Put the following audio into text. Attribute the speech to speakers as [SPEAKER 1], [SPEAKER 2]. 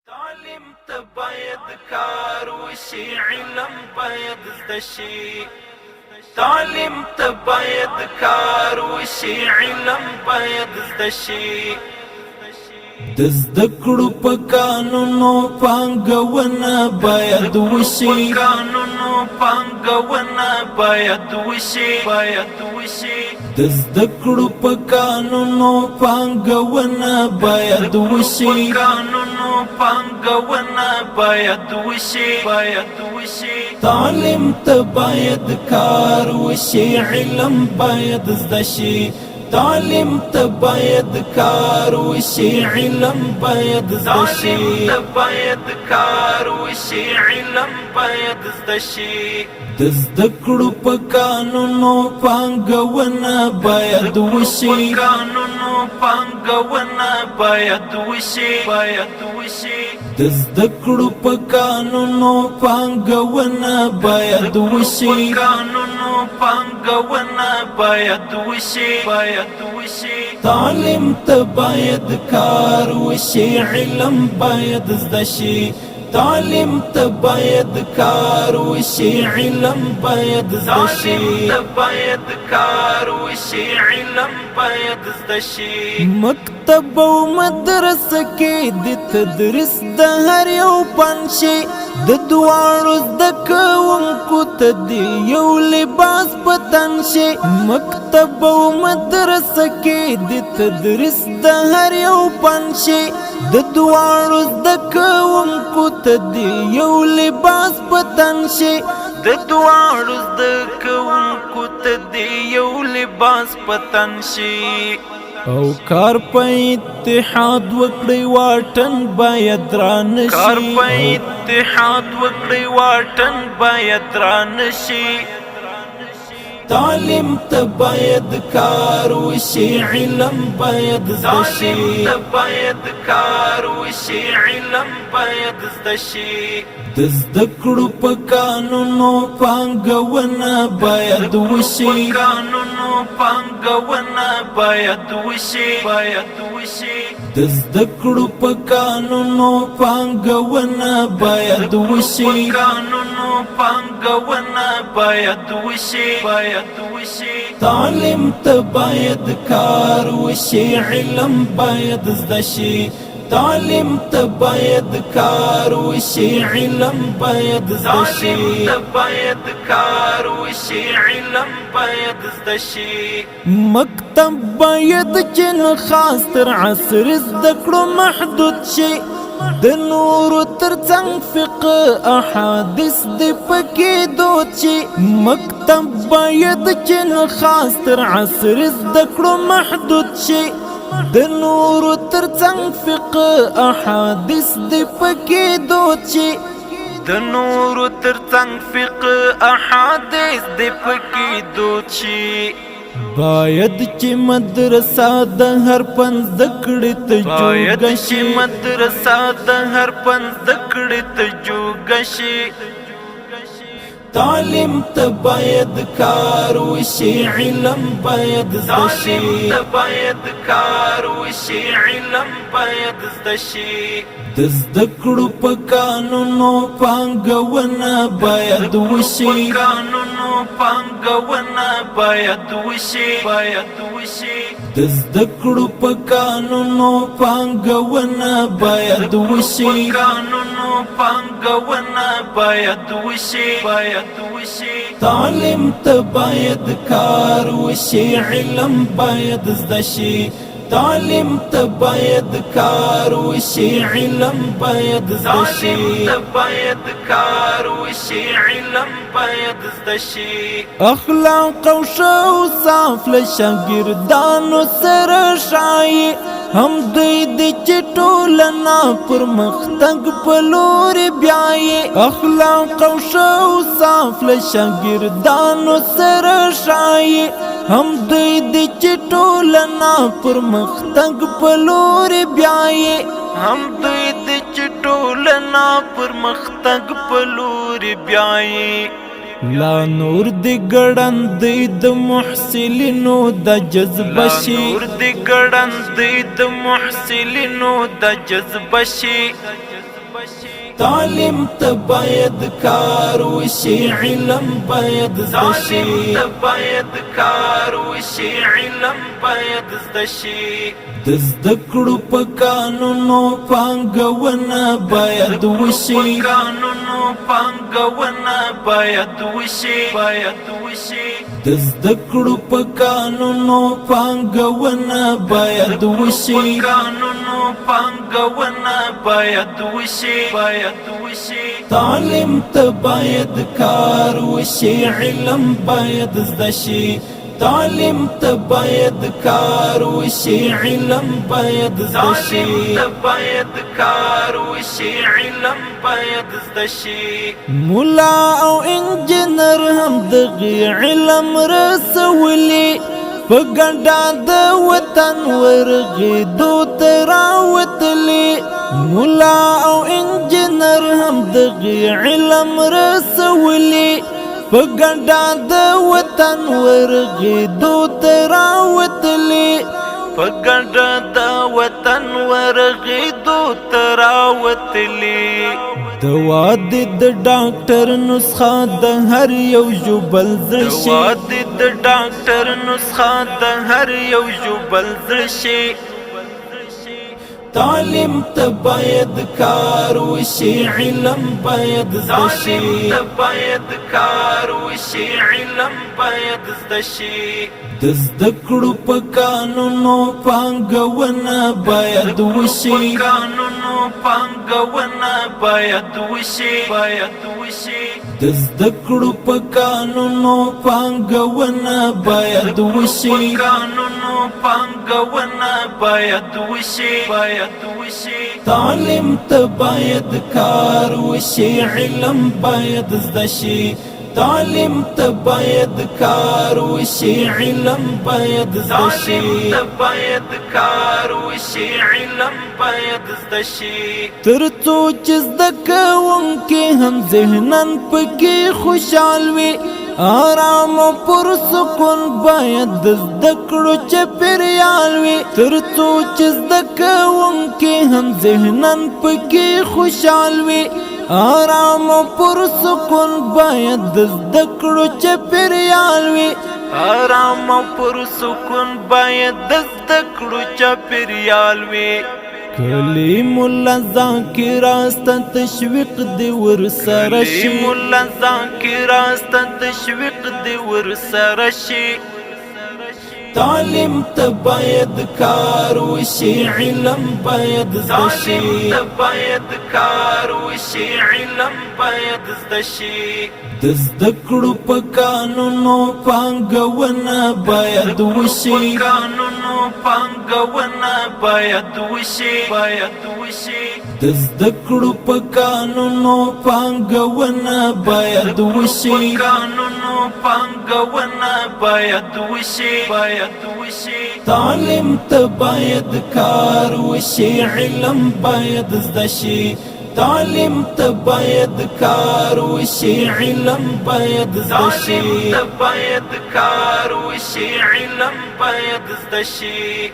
[SPEAKER 1] تعلیم ته باید کار وشي، علم باید زده شي. تعلیم ته باید کار وشي، علم باید زده شي. د زده کړو په قانونو پانګونه باید وشي، قانونو پانګونه باید وشي، باید وشي. د زده کړو په قانونو پانګونه باید وشي، قانونو پانګونه باید وشي، باید وشي. تعلیم ته باید کار وشي، علم باید زده شي. تعلیم ته باید کار وشي، علم باید زده شي. تعلیم ته باید کار وشي، علم باید زده شي. د زده کړو په قانونو پانګونه باید وشي، قانونو پانګونه باید وشي، باید وشي. د زده کړو په قانونو پانګونه باید وشي، قانونو پانګونه باید وشي، باید وشي. تعلیم ته باید کار وشي، علم باید زده شي. تعلیم ته باید کار وشي، علم باید زده شي. تعلیم ته باید کار وشي، علم باید زده شي. مکتب او مدرسه کې د تدریس د هر یو فن شي، د دواړو زده کوونکو ته د یو لباس په تن شي. مکتب او مدرسه کې د تدریس د هر یو فن شي، د دواړو زده کوونکو ته د یو لباس په تن شي. د دواړو زده کوونکو ته د یو لباس په تن شي. او کار په اتحاد وکړي واټن باید رانشي، کار په اتحاد وکړي واټن باید رانشي. تعلیم ته باید کار وشي، علم باید زده شي. تعلیم ته باید کار وشي، علم باید زده شي. د زده کړو په قانونو پانګونه باید وشي، قانونو پانګونه باید وشي، باید وشي. د زده کړو په قانونو پانګونه باید وشي، قانونو پانګونه باید وشي، باید وشي. تعلیم ته باید کار وشي، علم باید زده شي. تعلیم ته باید کار وشي، علم باید زده شي. تعلیم ته باید کار وشي، علم باید زده شي. مکتب باید چې خاص تر عصر زده کړو محدود شي، د نورو ترڅنګ فقه احادیث د پکې دود شي. مکتب باید چې خاص تر عصر زده کړو محدود شي، د نورو ترڅنګ فقه احادیث د پکې دود شي. د نورو ترڅنګ فقه احادیث د پکې دود شي. باید چې مدرسه د هر فن زده کړې ته جوګه شي، مدرسه د هر فن زده کړې ته جوګه شي. تعلیم ته باید کار وشي، علم باید زده شي. تعلیم ته باید کار وشي، علم باید زده شي. د زده کړو په قانونو پانګونه باید وشي، قانونو پانګونه باید وشي، باید وشي. د زده کړو په قانونو پانګونه باید وشي، قانونو پانګونه باید وشي، باید وشي. تعلیم ته باید کار وشي، علم باید زده شي. تعلیم ته باید کار وشي، علم باید زده شي. تعلیم ته باید کار وشي، علم باید زده شي. اخلاق او اوصاف له شاګردانو سره شایي، هم دوی د چې ټولنه پرمختګ په لور بیایي. اخلاق او اوصاف له شاګردانو سره شایي، هم دوی د چې ټولنه پرمختګ په لور بیایي. هم دوی د چې ټولنه پرمختګ په لور بیایي. لا نور دی ګړندې د محصلینو د جذبه شي، لا نور دی ګړندې د محصلینو د جذبه شي. تعلیم ته باید کار وشي علم باید زده شي تعلیم ته باید کار وشي علم باید زده شي د زده کړو په قانونو پانګونه باید وشي قانونو پانګونه باید وشي د زده کړو په قانونو پانګونه باید وشي قانونو پانګونه باید وشي تعلیم ته باید کار وشي علم باید زده شي تعلیم ته باید کار وشي علم باید زده شي تعلیم ته باید کار وشي علم باید زده شي مولا او انجینر هم دغه علم رسولي په ګډا د وطن ورغېدو ته راوتلي مولا او انجینر هم دغه علم رسولي په ګډا د وطن ورغېدو ته راوتلي په ګډا د وطن ورغېدو ته راوتلي دوا د ډاکټر نسخه د هر یو ژوبل زړه شي دوا د ډاکټر نسخه د هر یو ژوبل زړه شي تعلیم ته باید کار وشي علم باید زده شي تعلیم ته باید کار وشي علم باید زده شي د زده کړو په قانونو پانګونه باید وشي قانونو پانګونه باید وشي د زده کړو په قانونو پانګونه باید وشي قانونو پانګونه باید وشي تعلیم ته باید کار وشي علم باید زده شي تعلیم ته باید کار وشي علم باید زده شي تعلیم ته باید کار وشي علم باید زده شي تر څو چې زده کوونکي هم ذهناً پکې خوشحال وي آرام او پر سکون باید د زده کړو چاپېریال وي تر څو چې زده کوونکي هم ذهناً پکې خوشحال وي آرام او پر سکون باید د زده کړو چاپېریال وي آرام او پر سکون باید د زده کړو چاپېریال وي کلیم الله ذاکر است تشویق دی ور سره شي کلیم الله ذاکر است تشویق دی ور سره شي تعلیم ته باید کار وشي علم باید زده شي تعلیم ته باید کار وشي علم باید زده شي د زده کړو په قانونو پانګونه باید وشي قانونو پانګونه باید وشي د زده کړو په قانونو پانګونه باید وشي قانونو پانګونه باید وشي تعلیم ته باید کار وشي علم باید زده شي تعلیم ته باید کار وشي علم باید زده شي تعلیم ته باید کار وشي علم باید زده شي